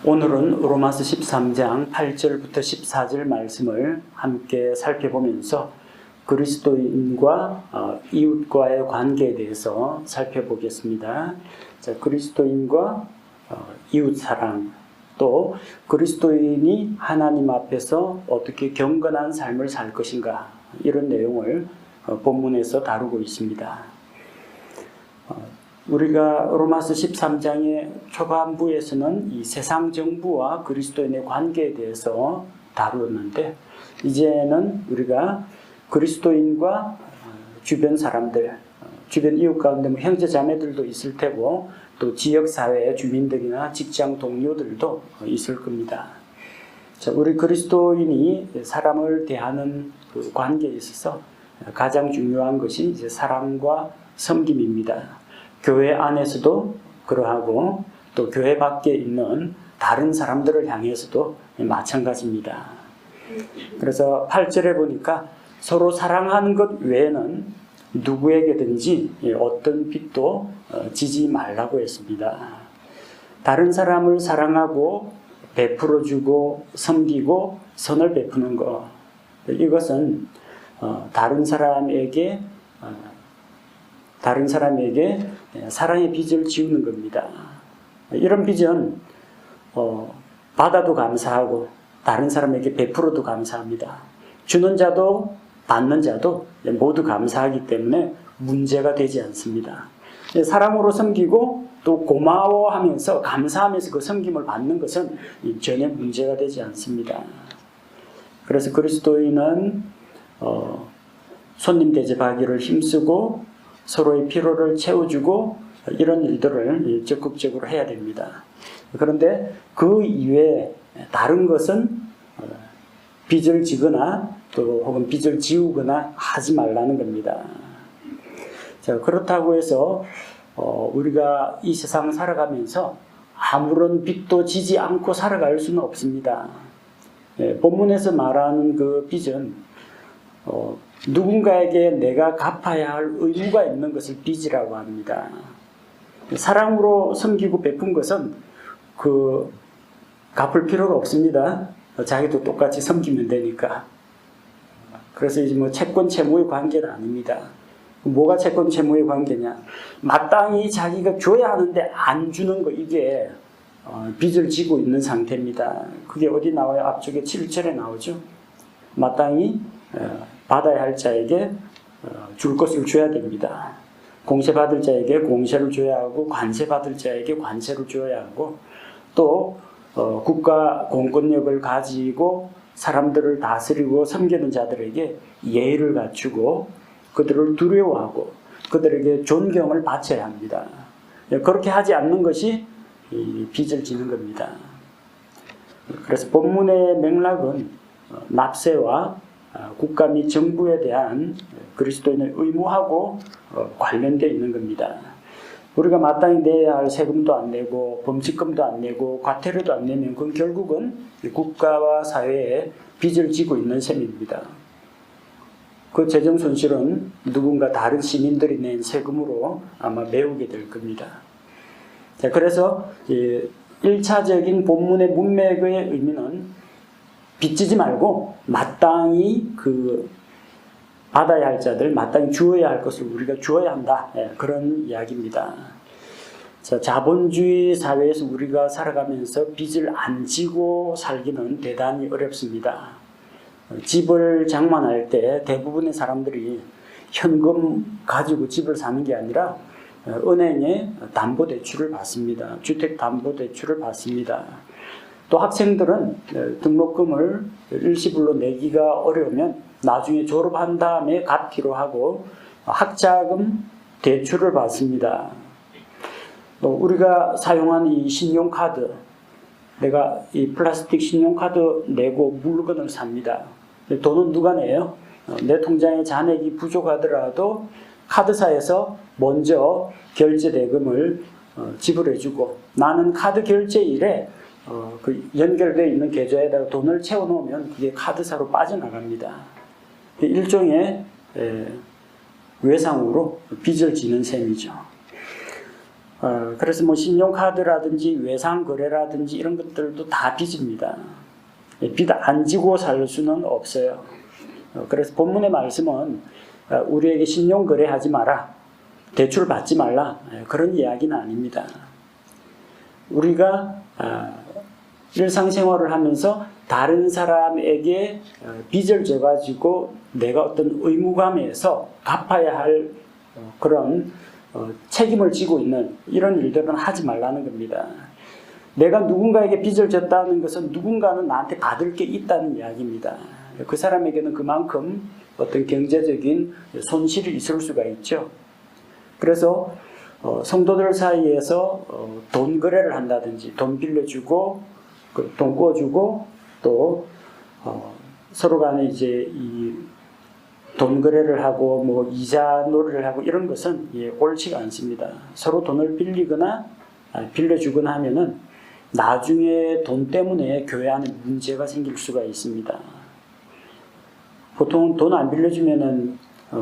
오늘은 로마서 13장 8절부터 14절 말씀을 함께 살펴보면서 그리스도인과 이웃과의 관계에 대해서 살펴보겠습니다. 자, 그리스도인과 이웃 사랑, 또 그리스도인이 하나님 앞에서 어떻게 경건한 삶을 살 것인가, 이런 내용을 본문에서 다루고 있습니다. 우리가 로마서 13장의 초반부에서는 이 세상 정부와 그리스도인의 관계에 대해서 다루었는데, 이제는 우리가 그리스도인과 주변 사람들, 주변 이웃 가운데 형제 자매들도 있을 테고, 또 지역사회의 주민들이나 직장 동료들도 있을 겁니다. 자, 우리 그리스도인이 사람을 대하는 그 관계에 있어서 가장 중요한 것이 이제 사랑과 섬김입니다. 교회 안에서도 그러하고, 또 교회 밖에 있는 다른 사람들을 향해서도 마찬가지입니다. 그래서 8절에 보니까 서로 사랑하는 것 외에는 누구에게든지 어떤 빚도 지지 말라고 했습니다. 다른 사람을 사랑하고 베풀어주고 섬기고 선을 베푸는 것, 이것은 다른 사람에게 사랑의 빚을 지우는 겁니다. 이런 빚은 받아도 감사하고 다른 사람에게 베풀어도 감사합니다. 주는 자도 받는 자도 모두 감사하기 때문에 문제가 되지 않습니다. 사랑으로 섬기고 또 고마워하면서 감사하면서 그 섬김을 받는 것은 전혀 문제가 되지 않습니다. 그래서 그리스도인은 손님 대접하기를 힘쓰고 서로의 필요를 채워주고 이런 일들을 적극적으로 해야 됩니다. 그런데 그 이외에 다른 것은 빚을 지거나 또 혹은 빚을 지우거나 하지 말라는 겁니다. 자, 그렇다고 해서 우리가 이 세상 살아가면서 아무런 빚도 지지 않고 살아갈 수는 없습니다. 본문에서 말하는 그 빚은 누군가에게 내가 갚아야 할 의무가 있는 것을 빚이라고 합니다. 사랑으로 섬기고 베푼 것은 갚을 필요가 없습니다. 자기도 똑같이 섬기면 되니까. 그래서 이제 채권 채무의 관계는 아닙니다. 뭐가 채권 채무의 관계냐? 마땅히 자기가 줘야 하는데 안 주는 거, 이게 빚을 지고 있는 상태입니다. 그게 어디 나와요? 앞쪽에 7절에 나오죠. 마땅히 받아야 할 자에게 줄 것을 줘야 됩니다. 공세 받을 자에게 공세를 줘야 하고, 관세 받을 자에게 관세를 줘야 하고, 또 국가 공권력을 가지고 사람들을 다스리고 섬기는 자들에게 예의를 갖추고 그들을 두려워하고 그들에게 존경을 바쳐야 합니다. 그렇게 하지 않는 것이 빚을 지는 겁니다. 그래서 본문의 맥락은 납세와 국가 및 정부에 대한 그리스도인의 의무하고 관련되어 있는 겁니다. 우리가 마땅히 내야 할 세금도 안 내고 범칙금도 안 내고 과태료도 안 내면 그건 결국은 국가와 사회에 빚을 지고 있는 셈입니다. 그 재정 손실은 누군가 다른 시민들이 낸 세금으로 아마 메우게 될 겁니다. 자, 그래서 1차적인 본문의 문맥의 의미는 빚지지 말고 마땅히 받아야 할 자들, 마땅히 주어야 할 것을 우리가 주어야 한다. 그런 이야기입니다. 자, 자본주의 사회에서 우리가 살아가면서 빚을 안 지고 살기는 대단히 어렵습니다. 집을 장만할 때 대부분의 사람들이 현금 가지고 집을 사는 게 아니라 은행에 담보대출을 받습니다. 주택담보대출을 받습니다. 또 학생들은 등록금을 일시불로 내기가 어려우면 나중에 졸업한 다음에 갚기로 하고 학자금 대출을 받습니다. 우리가 사용한 이 신용카드, 내가 이 플라스틱 신용카드 내고 물건을 삽니다. 돈은 누가 내요? 내 통장에 잔액이 부족하더라도 카드사에서 먼저 결제 대금을 지불해주고, 나는 카드 결제일에 연결되어 있는 계좌에다가 돈을 채워놓으면 그게 카드사로 빠져나갑니다. 일종의 외상으로 빚을 지는 셈이죠. 그래서 뭐 신용카드라든지 외상거래라든지 이런 것들도 다 빚입니다. 빚 안 지고 살 수는 없어요. 그래서 본문의 말씀은 우리에게 신용거래하지 마라, 대출 받지 말라, 그런 이야기는 아닙니다. 우리가 일상생활을 하면서 다른 사람에게 빚을 져가지고 내가 어떤 의무감에서 갚아야 할 그런 책임을 지고 있는 이런 일들은 하지 말라는 겁니다. 내가 누군가에게 빚을 졌다는 것은 누군가는 나한테 받을 게 있다는 이야기입니다. 그 사람에게는 그만큼 어떤 경제적인 손실이 있을 수가 있죠. 그래서 성도들 사이에서 돈 거래를 한다든지 돈 빌려주고 돈 꿔주고 또 서로 간에 이제 이 돈 거래를 하고 뭐 이자 놀이를 하고 이런 것은 옳지가 않습니다. 서로 돈을 빌리거나 빌려주거나 하면은 나중에 돈 때문에 교회 안에 문제가 생길 수가 있습니다. 보통 돈 안 빌려주면은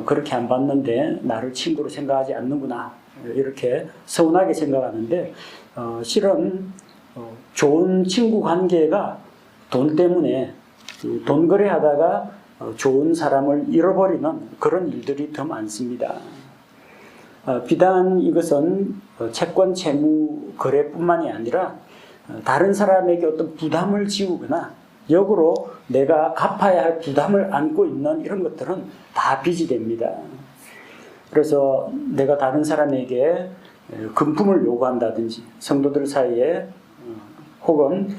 그렇게 안 받는데 나를 친구로 생각하지 않는구나 이렇게 서운하게 생각하는데 실은 좋은 친구 관계가 돈 때문에 돈 거래하다가 좋은 사람을 잃어버리는 그런 일들이 더 많습니다. 비단 이것은 채권 채무 거래뿐만이 아니라 다른 사람에게 어떤 부담을 지우거나 역으로 내가 갚아야 할 부담을 안고 있는 이런 것들은 다 빚이 됩니다. 그래서 내가 다른 사람에게 금품을 요구한다든지 성도들 사이에 혹은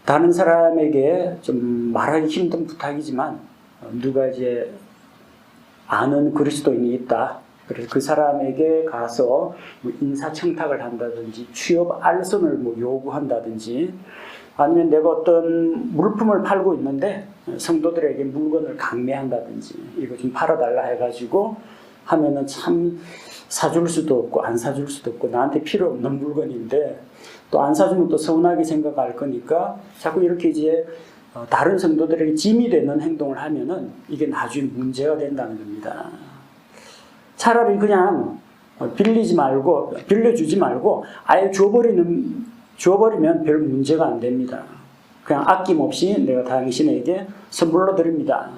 다른 사람에게 좀 말하기 힘든 부탁이지만 누가 이제 아는 그리스도인이 있다. 그래서 그 사람에게 가서 인사청탁을 한다든지 취업 알선을 뭐 요구한다든지 아니면 내가 어떤 물품을 팔고 있는데 성도들에게 물건을 강매한다든지 이거 좀 팔아달라 해가지고 하면은 참 사줄 수도 없고 안 사줄 수도 없고 나한테 필요 없는 물건인데 또 안 사주면 또 서운하게 생각할 거니까 자꾸 이렇게 이제 다른 성도들에게 짐이 되는 행동을 하면은 이게 나중에 문제가 된다는 겁니다. 차라리 그냥 빌리지 말고 빌려주지 말고 아예 주어버리면 별 문제가 안 됩니다. 그냥 아낌없이 내가 당신에게 선물로 드립니다.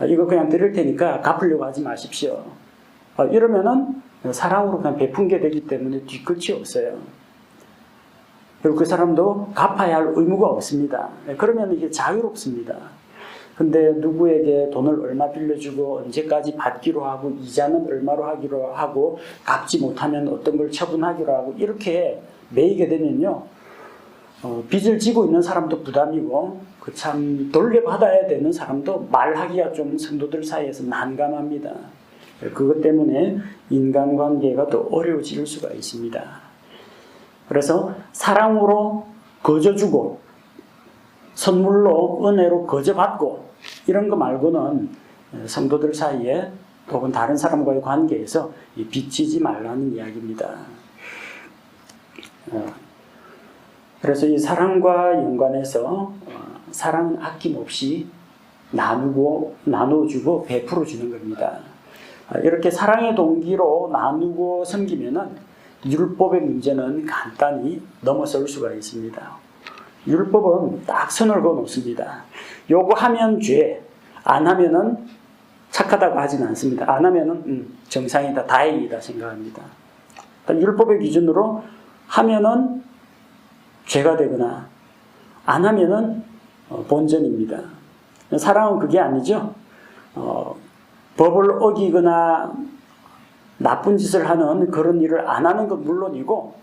이거 그냥 드릴 테니까 갚으려고 하지 마십시오. 이러면은 사랑으로 그냥 베푼 게 되기 때문에 뒤끝이 없어요. 그리고 그 사람도 갚아야 할 의무가 없습니다. 그러면 이게 자유롭습니다. 근데 누구에게 돈을 얼마 빌려주고 언제까지 받기로 하고 이자는 얼마로 하기로 하고 갚지 못하면 어떤 걸 처분하기로 하고 이렇게 매이게 되면요. 빚을 지고 있는 사람도 부담이고 그 참 돌려받아야 되는 사람도 말하기가 좀 성도들 사이에서 난감합니다. 그것 때문에 인간관계가 더 어려워질 수가 있습니다. 그래서 사랑으로 거저주고 선물로 은혜로 거저받고 이런 거 말고는 성도들 사이에 혹은 다른 사람과의 관계에서 빚지지 말라는 이야기입니다. 그래서 이 사랑과 연관해서 사랑은 아낌없이 나누어주고 베풀어주는 겁니다. 이렇게 사랑의 동기로 나누고 섬기면은 율법의 문제는 간단히 넘어설 수가 있습니다. 율법은 딱 선을 그어놓습니다. 요거 하면 죄, 안 하면은 착하다고 하지는 않습니다. 안 하면은 정상이다, 다행이다 생각합니다. 율법의 기준으로 하면은 죄가 되거나 안 하면은 본전입니다. 사랑은 그게 아니죠. 법을 어기거나 나쁜 짓을 하는 그런 일을 안 하는 건 물론이고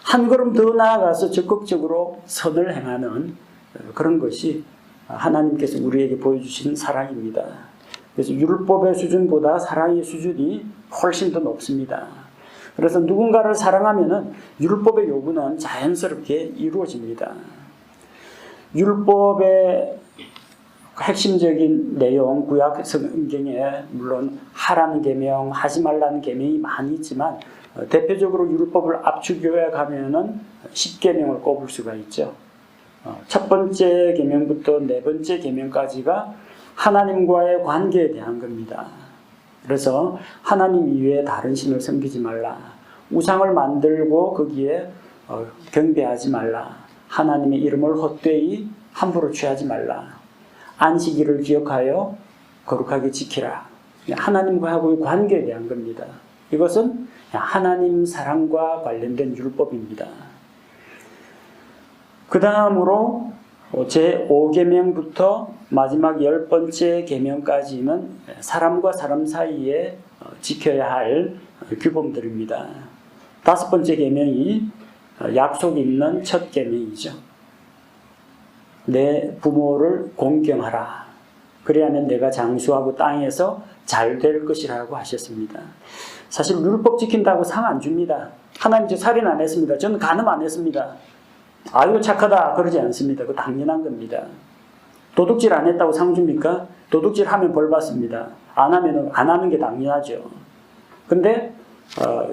한 걸음 더 나아가서 적극적으로 선을 행하는 그런 것이 하나님께서 우리에게 보여주신 사랑입니다. 그래서 율법의 수준보다 사랑의 수준이 훨씬 더 높습니다. 그래서 누군가를 사랑하면은 율법의 요구는 자연스럽게 이루어집니다. 율법의 핵심적인 내용, 구약 성경에 물론 하라는 계명, 하지 말라는 계명이 많이 있지만 대표적으로 율법을 압축해 가면은 10계명을 꼽을 수가 있죠. 첫 번째 계명부터 네 번째 계명까지가 하나님과의 관계에 대한 겁니다. 그래서 하나님 이외에 다른 신을 섬기지 말라. 우상을 만들고 거기에 경배하지 말라. 하나님의 이름을 헛되이 함부로 취하지 말라. 안식일을 기억하여 거룩하게 지키라. 하나님과의 관계에 대한 겁니다. 이것은 하나님 사랑과 관련된 율법입니다. 그 다음으로 제5계명부터 마지막 10번째 계명까지는 사람과 사람 사이에 지켜야 할 규범들입니다. 5번째 계명이 약속 있는 첫 계명이죠. 내 부모를 공경하라. 그래야만 내가 장수하고 땅에서 잘 될 것이라고 하셨습니다. 사실 율법 지킨다고 상 안 줍니다. 하나님 저 살인 안 했습니다. 저는 간음 안 했습니다. 아유 착하다 그러지 않습니다. 그거 당연한 겁니다. 도둑질 안 했다고 상 줍니까? 도둑질 하면 벌 받습니다. 안 하면 안 하는 게 당연하죠. 근데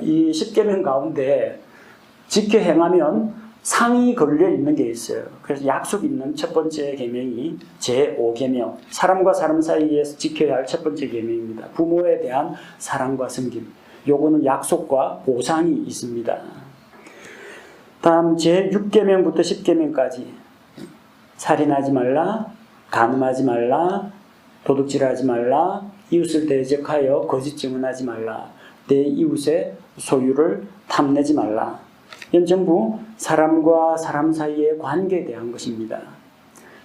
이 10계명 가운데 지켜 행하면 상이 걸려 있는 게 있어요. 그래서 약속 있는 첫 번째 계명이 제5계명, 사람과 사람 사이에서 지켜야 할 첫 번째 계명입니다. 부모에 대한 사랑과 섬김. 요거는 약속과 보상이 있습니다. 다음 제6계명부터 10계명까지 살인하지 말라, 간음하지 말라, 도둑질하지 말라, 이웃을 대적하여 거짓 증언하지 말라, 내 이웃의 소유를 탐내지 말라. 이건 전부 사람과 사람 사이의 관계에 대한 것입니다.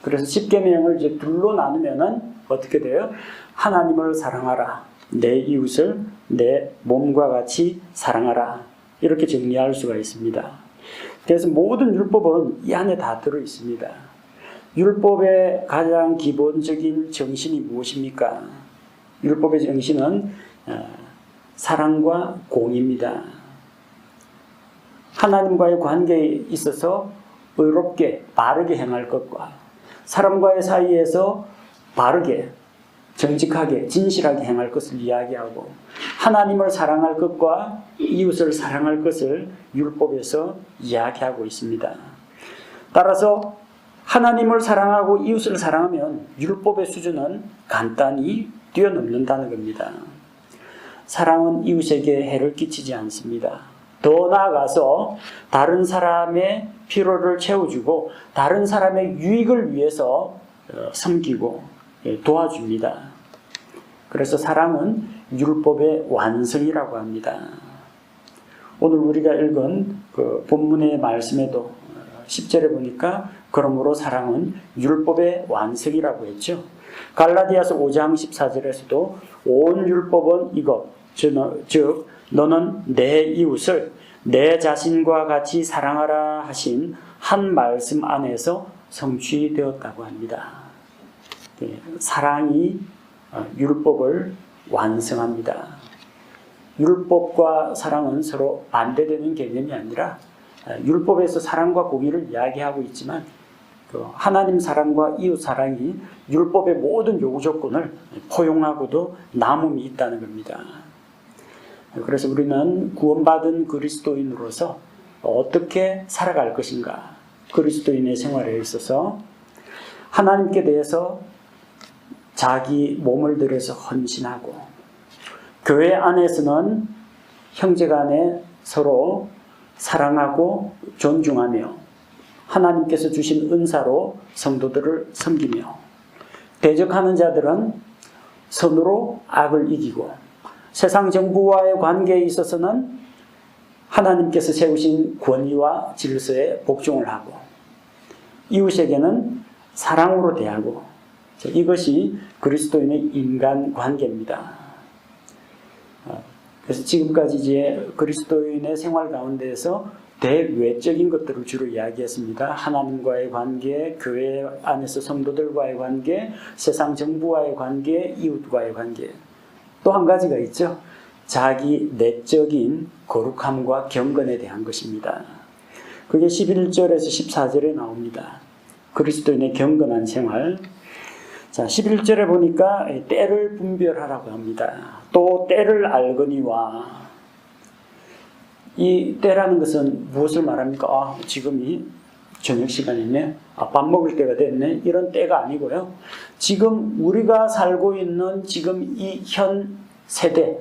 그래서 10계명을 이제 둘로 나누면은 어떻게 돼요? 하나님을 사랑하라. 내 이웃을 내 몸과 같이 사랑하라. 이렇게 정리할 수가 있습니다. 그래서 모든 율법은 이 안에 다 들어 있습니다. 율법의 가장 기본적인 정신이 무엇입니까? 율법의 정신은 사랑과 공의입니다. 하나님과의 관계에 있어서 의롭게 바르게 행할 것과 사람과의 사이에서 바르게 정직하게 진실하게 행할 것을 이야기하고 하나님을 사랑할 것과 이웃을 사랑할 것을 율법에서 이야기하고 있습니다. 따라서 하나님을 사랑하고 이웃을 사랑하면 율법의 수준은 간단히 뛰어넘는다는 겁니다. 사랑은 이웃에게 해를 끼치지 않습니다. 더 나아가서 다른 사람의 필요를 채워주고 다른 사람의 유익을 위해서 섬기고 도와줍니다. 그래서 사랑은 율법의 완성이라고 합니다. 오늘 우리가 읽은 그 본문의 말씀에도 10절에 보니까 그러므로 사랑은 율법의 완성이라고 했죠. 갈라디아서 5장 14절에서도 온 율법은 이것, 즉 너는 내 이웃을 내 자신과 같이 사랑하라 하신 한 말씀 안에서 성취되었다고 합니다. 사랑이 율법을 완성합니다. 율법과 사랑은 서로 반대되는 개념이 아니라 율법에서 사랑과 공의를 이야기하고 있지만 하나님 사랑과 이웃 사랑이 율법의 모든 요구 조건을 포용하고도 남음이 있다는 겁니다. 그래서 우리는 구원받은 그리스도인으로서 어떻게 살아갈 것인가? 그리스도인의 생활에 있어서 하나님께 대해서 자기 몸을 들여서 헌신하고 교회 안에서는 형제간에 서로 사랑하고 존중하며 하나님께서 주신 은사로 성도들을 섬기며 대적하는 자들은 선으로 악을 이기고 세상 정부와의 관계에 있어서는 하나님께서 세우신 권위와 질서에 복종을 하고 이웃에게는 사랑으로 대하고 이것이 그리스도인의 인간관계입니다. 그래서 지금까지 이제 그리스도인의 생활 가운데에서 대외적인 것들을 주로 이야기했습니다. 하나님과의 관계, 교회 안에서 성도들과의 관계, 세상 정부와의 관계, 이웃과의 관계. 또 한 가지가 있죠. 자기 내적인 거룩함과 경건에 대한 것입니다. 그게 11절에서 14절에 나옵니다. 그리스도인의 경건한 생활. 자, 11절에 보니까 때를 분별하라고 합니다. 또 때를 알거니와. 이 때라는 것은 무엇을 말합니까? 지금이 저녁 시간이네. 밥 먹을 때가 됐네. 이런 때가 아니고요. 지금 우리가 살고 있는 지금 이 현 세대,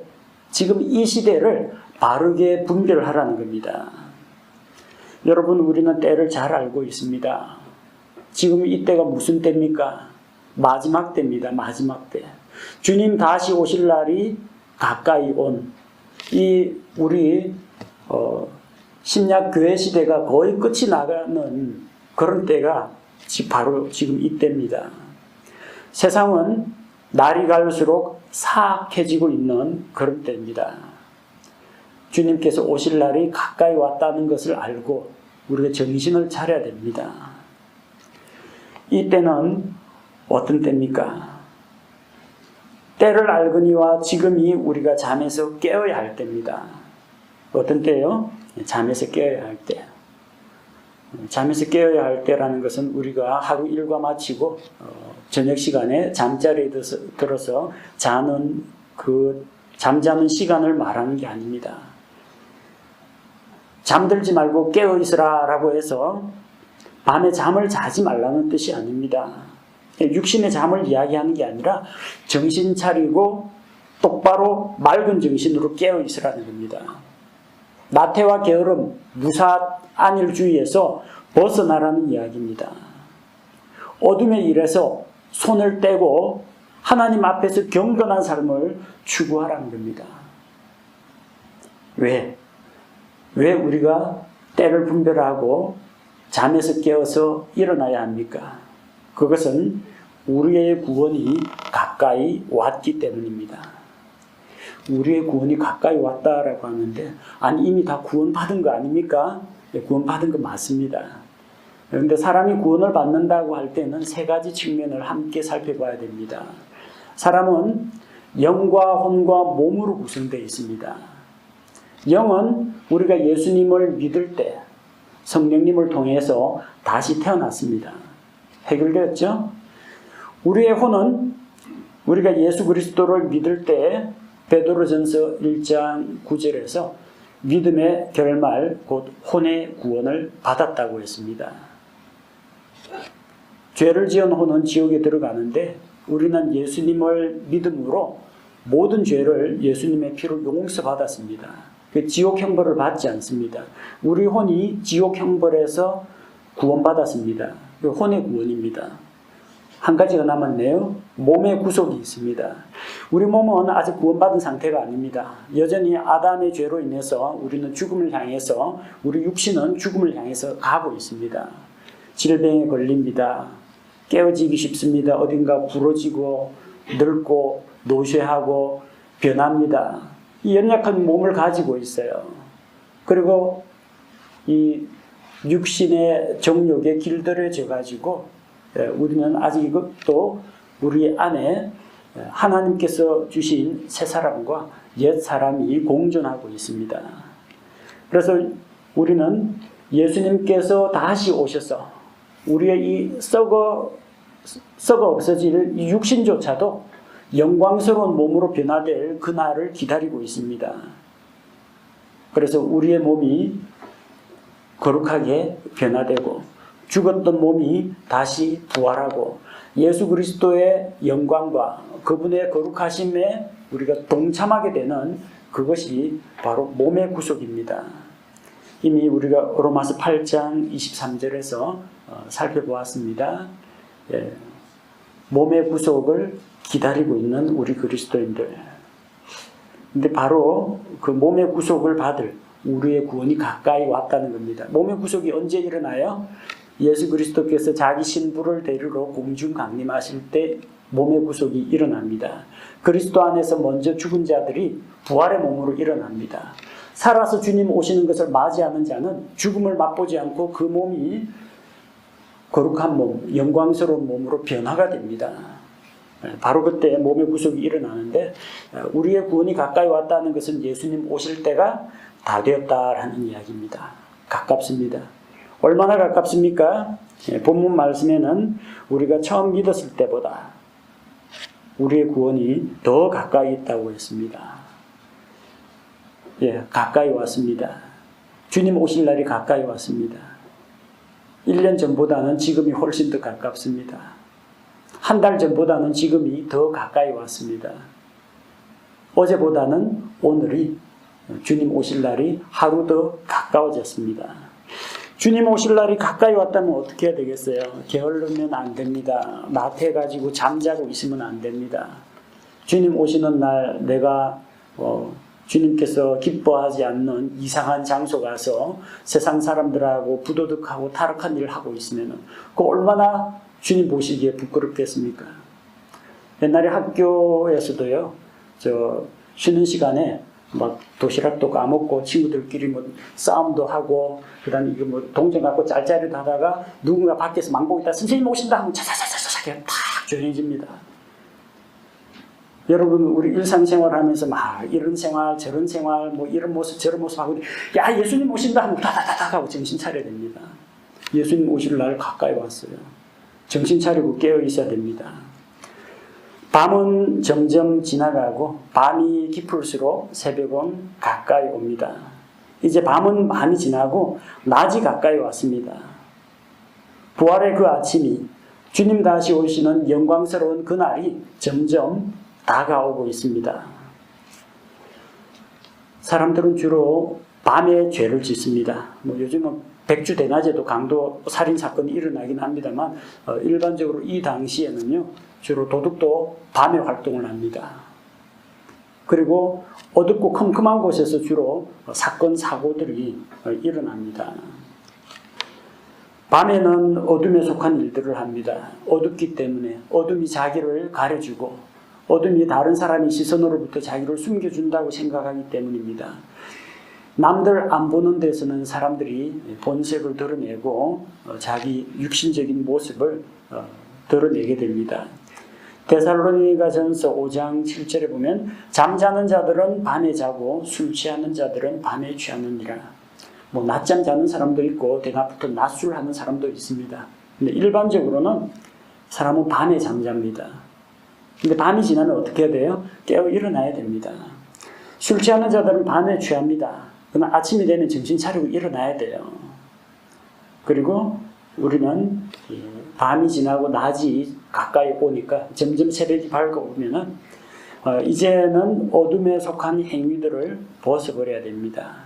지금 이 시대를 바르게 분별하라는 겁니다. 여러분, 우리는 때를 잘 알고 있습니다. 지금 이때가 무슨 때입니까? 마지막 때입니다. 마지막 때. 주님 다시 오실 날이 가까이 온 이 우리 신약 교회 시대가 거의 끝이 나가는 그런 때가 바로 지금 이때입니다. 세상은 날이 갈수록 사악해지고 있는 그런 때입니다. 주님께서 오실 날이 가까이 왔다는 것을 알고 우리가 정신을 차려야 됩니다. 이때는 어떤 때입니까? 때를 알거니와 지금이 우리가 잠에서 깨어야 할 때입니다. 어떤 때요? 잠에서 깨어야 할 때. 잠에서 깨어야 할 때라는 것은 우리가 하루 일과 마치고 저녁 시간에 잠자리에 들어서 자는 그 잠자는 시간을 말하는 게 아닙니다. 잠들지 말고 깨어 있으라 라고 해서 밤에 잠을 자지 말라는 뜻이 아닙니다. 육신의 잠을 이야기하는 게 아니라 정신 차리고 똑바로 맑은 정신으로 깨어 있으라는 겁니다. 나태와 게으름, 무사 안일주의에서 벗어나라는 이야기입니다. 어둠에 일해서 손을 떼고 하나님 앞에서 경건한 삶을 추구하라는 겁니다. 왜 우리가 때를 분별하고 잠에서 깨어서 일어나야 합니까? 그것은 우리의 구원이 가까이 왔기 때문입니다. 우리의 구원이 가까이 왔다라고 하는데, 아니 이미 다 구원받은 거 아닙니까? 구원받은 거 맞습니다. 그런데 사람이 구원을 받는다고 할 때는 세 가지 측면을 함께 살펴봐야 됩니다. 사람은 영과 혼과 몸으로 구성되어 있습니다. 영은 우리가 예수님을 믿을 때 성령님을 통해서 다시 태어났습니다. 해결되었죠? 우리의 혼은 우리가 예수 그리스도를 믿을 때 베드로전서 1장 9절에서 믿음의 결말 곧 혼의 구원을 받았다고 했습니다. 죄를 지은 혼은 지옥에 들어가는데 우리는 예수님을 믿음으로 모든 죄를 예수님의 피로 용서받았습니다. 그 지옥 형벌을 받지 않습니다. 우리 혼이 지옥 형벌에서 구원받았습니다. 그 혼의 구원입니다. 한 가지가 남았네요. 몸의 구속이 있습니다. 우리 몸은 아직 구원받은 상태가 아닙니다. 여전히 아담의 죄로 인해서 우리는 죽음을 향해서, 우리 육신은 죽음을 향해서 가고 있습니다. 질병에 걸립니다. 깨어지기 쉽습니다. 어딘가 부러지고 늙고 노쇠하고 변합니다. 이 연약한 몸을 가지고 있어요. 그리고 이 육신의 정욕에 길들여져 가지고 우리는 아직 이것도 우리 안에 하나님께서 주신 새 사람과 옛 사람이 공존하고 있습니다. 그래서 우리는 예수님께서 다시 오셔서 우리의 이 썩어 없어질 이 육신조차도 영광스러운 몸으로 변화될 그날을 기다리고 있습니다. 그래서 우리의 몸이 거룩하게 변화되고 죽었던 몸이 다시 부활하고 예수 그리스도의 영광과 그분의 거룩하심에 우리가 동참하게 되는 그것이 바로 몸의 구속입니다. 이미 우리가 로마서 8장 23절에서 살펴보았습니다. 몸의 구속을 기다리고 있는 우리 그리스도인들. 근데 바로 그 몸의 구속을 받을 우리의 구원이 가까이 왔다는 겁니다. 몸의 구속이 언제 일어나요? 예수 그리스도께서 자기 신부를 데리러 공중 강림하실 때 몸의 구속이 일어납니다. 그리스도 안에서 먼저 죽은 자들이 부활의 몸으로 일어납니다. 살아서 주님 오시는 것을 맞이하는 자는 죽음을 맛보지 않고 그 몸이 거룩한 몸, 영광스러운 몸으로 변화가 됩니다. 바로 그때 몸의 구속이 일어나는데, 우리의 구원이 가까이 왔다는 것은 예수님 오실 때가 다 되었다라는 이야기입니다. 가깝습니다. 얼마나 가깝습니까? 본문 말씀에는 우리가 처음 믿었을 때보다 우리의 구원이 더 가까이 있다고 했습니다. 가까이 왔습니다. 주님 오실 날이 가까이 왔습니다. 1년 전보다는 지금이 훨씬 더 가깝습니다. 한 달 전보다는 지금이 더 가까이 왔습니다. 어제보다는 오늘이 주님 오실 날이 하루 더 가까워졌습니다. 주님 오실 날이 가까이 왔다면 어떻게 해야 되겠어요? 게을르면 안 됩니다. 나태해가지고 잠자고 있으면 안 됩니다. 주님 오시는 날 내가 주님께서 기뻐하지 않는 이상한 장소 가서 세상 사람들하고 부도덕하고 타락한 일을 하고 있으면 그 얼마나 주님 보시기에 부끄럽겠습니까? 옛날에 학교에서도요, 쉬는 시간에 막 도시락도 까먹고 친구들끼리 뭐 싸움도 하고 그다음에 이거 뭐 동전 갖고 짤짤이도 하다가 누군가 밖에서 망보고 있다 선생님 오신다 하면 차차차차차 그냥 탁 조용해집니다. 여러분 우리 일상생활하면서 막 이런 생활 저런 생활 뭐 이런 모습 저런 모습 하고 야 예수님 오신다 하면 다다다닥 하고 정신 차려야 됩니다. 예수님 오실 날 가까이 왔어요. 정신 차리고 깨어 있어야 됩니다. 밤은 점점 지나가고 밤이 깊을수록 새벽은 가까이 옵니다. 이제 밤은 많이 지나고 낮이 가까이 왔습니다. 부활의 그 아침이 주님 다시 오시는 영광스러운 그날이 점점 다가오고 있습니다. 사람들은 주로 밤에 죄를 짓습니다. 요즘은 백주대낮에도 강도 살인사건이 일어나긴 합니다만 일반적으로 이 당시에는요 주로 도둑도 밤에 활동을 합니다. 그리고 어둡고 컴컴한 곳에서 주로 사건 사고들이 일어납니다. 밤에는 어둠에 속한 일들을 합니다. 어둡기 때문에 어둠이 자기를 가려주고 어둠이 다른 사람의 시선으로부터 자기를 숨겨준다고 생각하기 때문입니다. 남들 안 보는 데서는 사람들이 본색을 드러내고 자기 육신적인 모습을 드러내게 됩니다. 데살로니가전서 5장 7절에 보면 잠자는 자들은 밤에 자고 술 취하는 자들은 밤에 취하느니라. 낮잠 자는 사람도 있고 대낮부터 낮술하는 사람도 있습니다. 근데 일반적으로는 사람은 밤에 잠잡니다. 근데 밤이 지나면 어떻게 해야 돼요? 깨어 일어나야 됩니다. 술 취하는 자들은 밤에 취합니다. 그러나 아침이 되면 정신 차리고 일어나야 돼요. 그리고 우리는 밤이 지나고 낮이 가까이 오니까 점점 새벽이 밝아오면은 이제는 어둠에 속한 행위들을 벗어버려야 됩니다.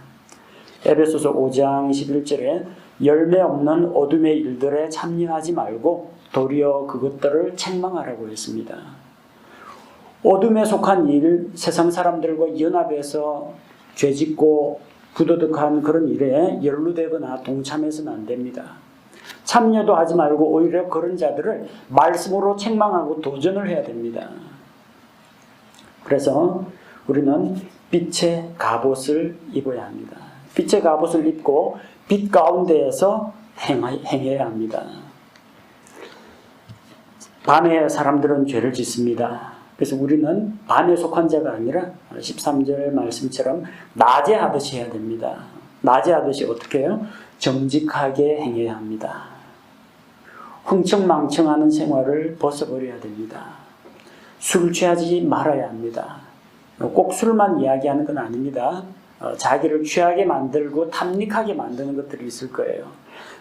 에베소서 5장 11절에 열매 없는 어둠의 일들에 참여하지 말고 도리어 그것들을 책망하라고 했습니다. 어둠에 속한 일, 세상 사람들과 연합해서 죄짓고 부도덕한 그런 일에 연루되거나 동참해서는 안 됩니다. 참여도 하지 말고 오히려 그런 자들을 말씀으로 책망하고 도전을 해야 됩니다. 그래서 우리는 빛의 갑옷을 입어야 합니다. 빛의 갑옷을 입고 빛 가운데에서 행해야 합니다. 밤에 사람들은 죄를 짓습니다. 그래서 우리는 밤에 속한 자가 아니라 13절 말씀처럼 낮에 하듯이 해야 됩니다. 낮에 하듯이 어떻게 해요? 정직하게 행해야 합니다. 흥청망청하는 생활을 벗어버려야 됩니다. 술 취하지 말아야 합니다. 꼭 술만 이야기하는 건 아닙니다. 자기를 취하게 만들고 탐닉하게 만드는 것들이 있을 거예요.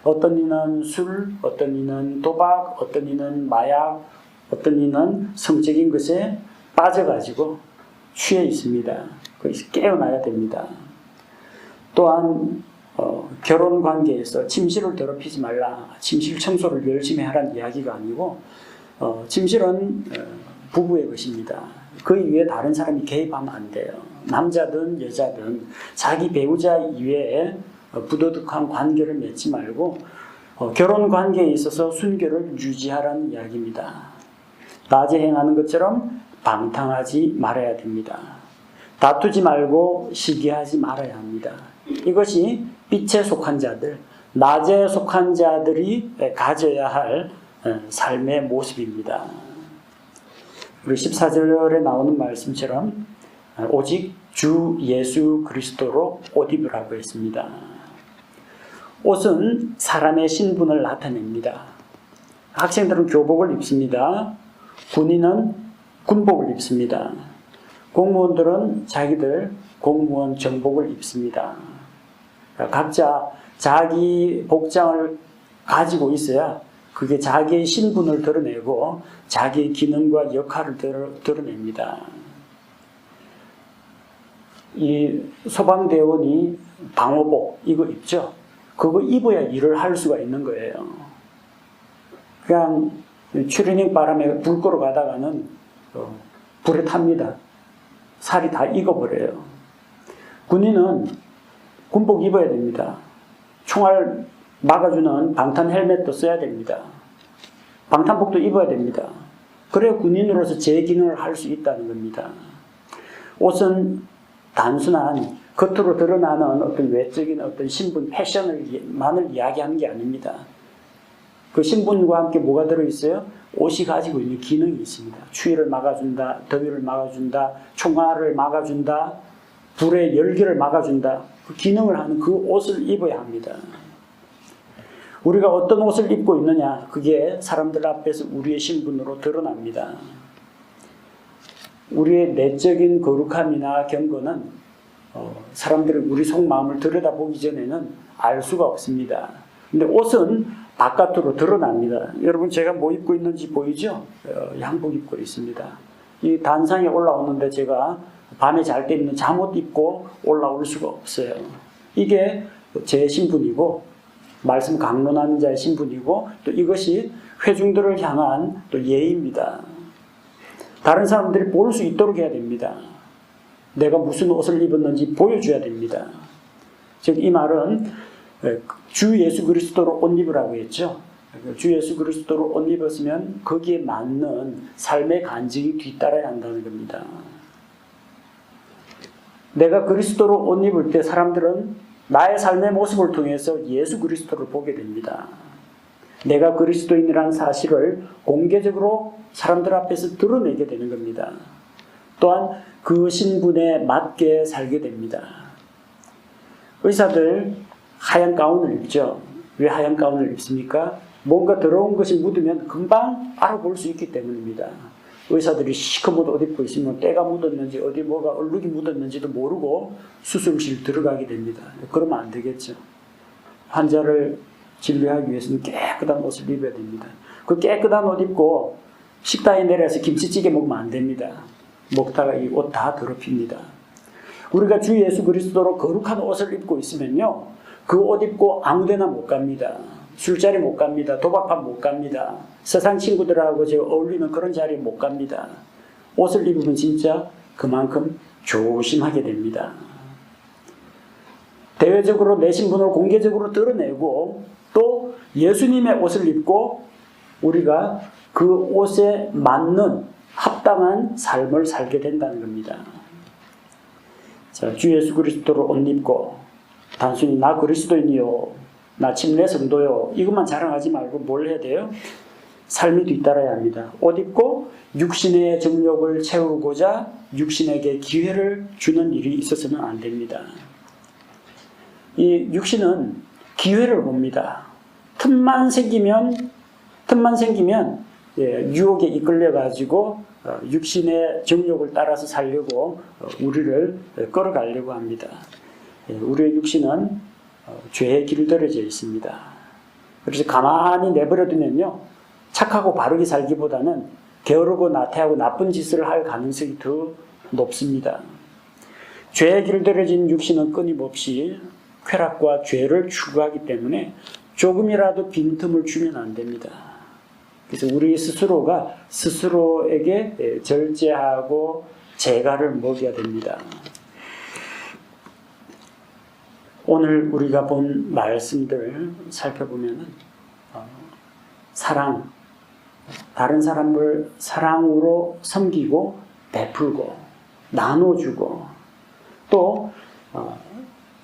어떤 이는 술, 어떤 이는 도박, 어떤 이는 마약, 어떤 이는 성적인 것에 빠져가지고 취해 있습니다. 거기서 깨어나야 됩니다. 또한 결혼 관계에서 침실을 더럽히지 말라. 침실 청소를 열심히 하라는 이야기가 아니고 침실은 부부의 것입니다. 그 이외에 다른 사람이 개입하면 안 돼요. 남자든 여자든 자기 배우자 이외에 부도덕한 관계를 맺지 말고 결혼 관계에 있어서 순결을 유지하라는 이야기입니다. 낮에 행하는 것처럼 방탕하지 말아야 됩니다. 다투지 말고 시기하지 말아야 합니다. 이것이 빛에 속한 자들, 낮에 속한 자들이 가져야 할 삶의 모습입니다. 우리 14절에 나오는 말씀처럼 오직 주 예수 그리스도로 옷 입으라고 했습니다. 옷은 사람의 신분을 나타냅니다. 학생들은 교복을 입습니다. 군인은 군복을 입습니다. 공무원들은 자기들 공무원 정복을 입습니다. 각자 자기 복장을 가지고 있어야 그게 자기의 신분을 드러내고 자기의 기능과 역할을 드러냅니다. 이 소방대원이 방호복 이거 입죠. 그거 입어야 일을 할 수가 있는 거예요. 그냥 추리닝 바람에 불 끌어 가다가는 불에 탑니다. 살이 다 익어버려요. 군인은 군복 입어야 됩니다. 총알 막아주는 방탄 헬멧도 써야 됩니다. 방탄복도 입어야 됩니다. 그래야 군인으로서 제 기능을 할 수 있다는 겁니다. 옷은 단순한 겉으로 드러나는 어떤 외적인 어떤 신분, 패션을만을 이야기하는 게 아닙니다. 그 신분과 함께 뭐가 들어있어요? 옷이 가지고 있는 기능이 있습니다. 추위를 막아준다, 더위를 막아준다, 총알을 막아준다, 불의 열기를 막아준다. 그 기능을 하는 그 옷을 입어야 합니다. 우리가 어떤 옷을 입고 있느냐, 그게 사람들 앞에서 우리의 신분으로 드러납니다. 우리의 내적인 거룩함이나 경건은 사람들이 우리 속마음을 들여다보기 전에는 알 수가 없습니다. 근데 옷은 바깥으로 드러납니다. 여러분 제가 뭐 입고 있는지 보이죠? 양복 입고 있습니다. 이 단상에 올라오는데 제가 밤에 잘 때 입는 잠옷 입고 올라올 수가 없어요. 이게 제 신분이고 말씀 강론하는 자의 신분이고 또 이것이 회중들을 향한 또 예의입니다. 다른 사람들이 볼 수 있도록 해야 됩니다. 내가 무슨 옷을 입었는지 보여줘야 됩니다. 즉 이 말은 주 예수 그리스도로 옷 입으라고 했죠. 주 예수 그리스도로 옷 입었으면 거기에 맞는 삶의 간증이 뒤따라야 한다는 겁니다. 내가 그리스도로 옷 입을 때 사람들은 나의 삶의 모습을 통해서 예수 그리스도를 보게 됩니다. 내가 그리스도인이라는 사실을 공개적으로 사람들 앞에서 드러내게 되는 겁니다. 또한 그 신분에 맞게 살게 됩니다. 의사들 하얀 가운을 입죠. 왜 하얀 가운을 입습니까? 뭔가 더러운 것이 묻으면 금방 알아볼 수 있기 때문입니다. 의사들이 시커멓게 옷 입고 있으면 때가 묻었는지 어디 뭐가 얼룩이 묻었는지도 모르고 수술실 들어가게 됩니다. 그러면 안 되겠죠. 환자를 진료하기 위해서는 깨끗한 옷을 입어야 됩니다. 그 깨끗한 옷 입고 식당에 내려서 김치찌개 먹으면 안 됩니다. 먹다가 이 옷 다 더럽힙니다. 우리가 주 예수 그리스도로 거룩한 옷을 입고 있으면요, 그 옷 입고 아무데나 못 갑니다. 술자리 못 갑니다. 도박밥 못 갑니다. 세상 친구들하고 제가 어울리는 그런 자리에 못 갑니다. 옷을 입으면 진짜 그만큼 조심하게 됩니다. 대외적으로 내 신분을 공개적으로 드러내고 또 예수님의 옷을 입고 우리가 그 옷에 맞는 합당한 삶을 살게 된다는 겁니다. 자, 주 예수 그리스도로 옷 입고 단순히 나 그리스도인이요, 나 침례 성도요, 이것만 자랑하지 말고 뭘 해야 돼요? 삶이 뒤따라야 합니다. 옷 입고 육신의 정욕을 채우고자 육신에게 기회를 주는 일이 있어서는 안 됩니다. 이 육신은 기회를 봅니다. 틈만 생기면 유혹에 이끌려가지고 육신의 정욕을 따라서 살려고 우리를 끌어가려고 합니다. 우리의 육신은 죄에 길들여져 있습니다. 그래서 가만히 내버려두면요, 착하고 바르게 살기보다는 게으르고 나태하고 나쁜 짓을 할 가능성이 더 높습니다. 죄에 길들여진 육신은 끊임없이 쾌락과 죄를 추구하기 때문에 조금이라도 빈틈을 주면 안 됩니다. 그래서 우리 스스로가 스스로에게 절제하고 제가를 먹여야 됩니다. 오늘 우리가 본 말씀들 살펴보면 사랑, 다른 사람을 사랑으로 섬기고 베풀고 나눠주고 또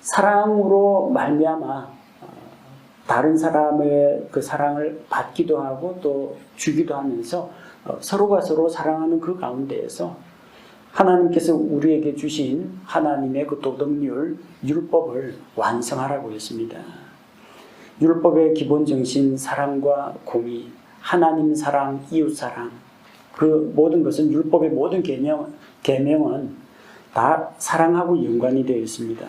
사랑으로 말미암아 다른 사람의 그 사랑을 받기도 하고 또 주기도 하면서 서로가 서로 사랑하는 그 가운데에서 하나님께서 우리에게 주신 하나님의 그 도덕률, 율법을 완성하라고 했습니다. 율법의 기본 정신, 사랑과 공의, 하나님 사랑, 이웃 사랑, 그 모든 것은 율법의 모든 계명은 다 사랑하고 연관이 되어 있습니다.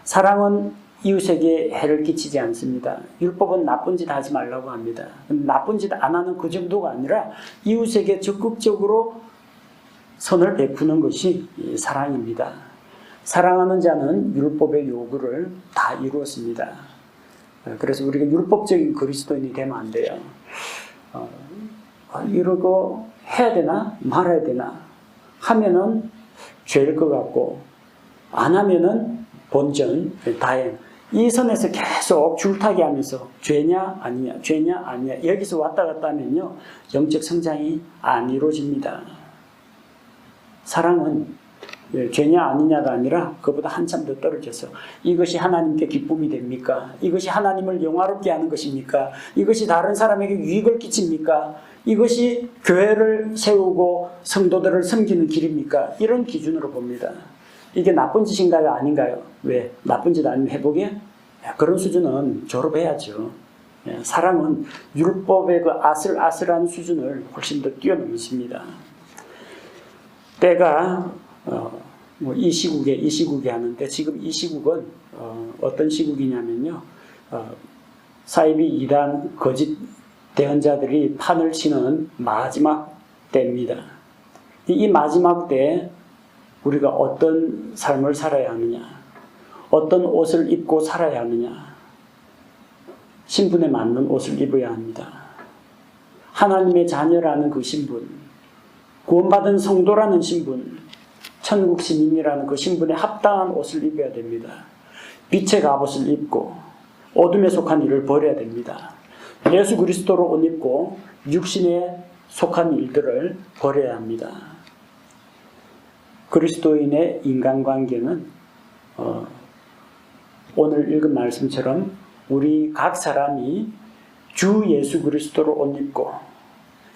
사랑은 이웃에게 해를 끼치지 않습니다. 율법은 나쁜 짓 하지 말라고 합니다. 나쁜 짓 안 하는 그 정도가 아니라 이웃에게 적극적으로 선을 베푸는 것이 사랑입니다. 사랑하는 자는 율법의 요구를 다 이루었습니다. 그래서 우리가 율법적인 그리스도인이 되면 안 돼요. 이러고 해야 되나 말아야 되나 하면은 죄일 것 같고, 안 하면은 본전 다행. 이 선에서 계속 줄타기 하면서 죄냐 아니냐 죄냐 아니냐 여기서 왔다 갔다 하면요 영적 성장이 안 이루어집니다. 사랑은 죄냐 아니냐가 아니라 그보다 한참 더 떨어져서 이것이 하나님께 기쁨이 됩니까? 이것이 하나님을 영화롭게 하는 것입니까? 이것이 다른 사람에게 유익을 끼칩니까? 이것이 교회를 세우고 성도들을 섬기는 길입니까? 이런 기준으로 봅니다. 이게 나쁜 짓인가요? 아닌가요? 왜? 나쁜 짓 아니면 해보게? 그런 수준은 졸업해야죠. 사랑은 율법의 그 아슬아슬한 수준을 훨씬 더 뛰어넘습니다. 때가 이 시국에 하는데, 지금 이 시국은 어떤 시국이냐면요, 사이비 이단 거짓 대언자들이 판을 치는 마지막 때입니다. 이 마지막 때에 우리가 어떤 삶을 살아야 하느냐, 어떤 옷을 입고 살아야 하느냐, 신분에 맞는 옷을 입어야 합니다. 하나님의 자녀라는 그 신분, 구원받은 성도라는 신분, 천국 시민이라는 그 신분에 합당한 옷을 입어야 됩니다. 빛의 갑옷을 입고 어둠에 속한 일을 버려야 됩니다. 예수 그리스도로 옷 입고 육신에 속한 일들을 버려야 합니다. 그리스도인의 인간관계는 오늘 읽은 말씀처럼 우리 각 사람이 주 예수 그리스도로 옷 입고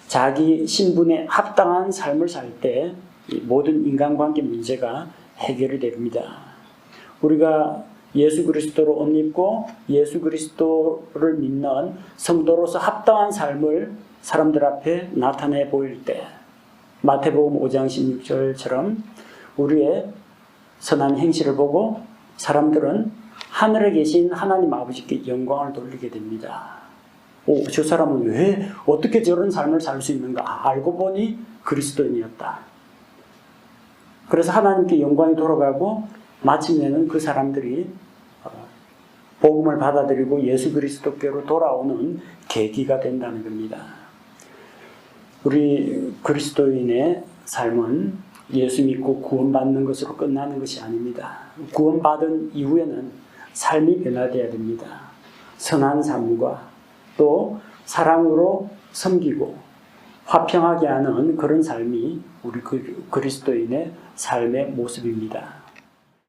자기 신분에 합당한 삶을 살 때 모든 인간관계 문제가 해결이 됩니다. 우리가 예수 그리스도로 옷 입고 예수 그리스도를 믿는 성도로서 합당한 삶을 사람들 앞에 나타내 보일 때, 마태복음 5장 16절처럼 우리의 선한 행실을 보고 사람들은 하늘에 계신 하나님 아버지께 영광을 돌리게 됩니다. 저 사람은 왜 어떻게 저런 삶을 살 수 있는가? 알고 보니 그리스도인이었다. 그래서 하나님께 영광이 돌아가고 마침내는 그 사람들이 복음을 받아들이고 예수 그리스도께로 돌아오는 계기가 된다는 겁니다. 우리 그리스도인의 삶은 예수 믿고 구원받는 것으로 끝나는 것이 아닙니다. 구원받은 이후에는 삶이 변화되어야 됩니다. 선한 삶과 또 사랑으로 섬기고 화평하게 하는 그런 삶이 우리 그리스도인의 삶의 모습입니다.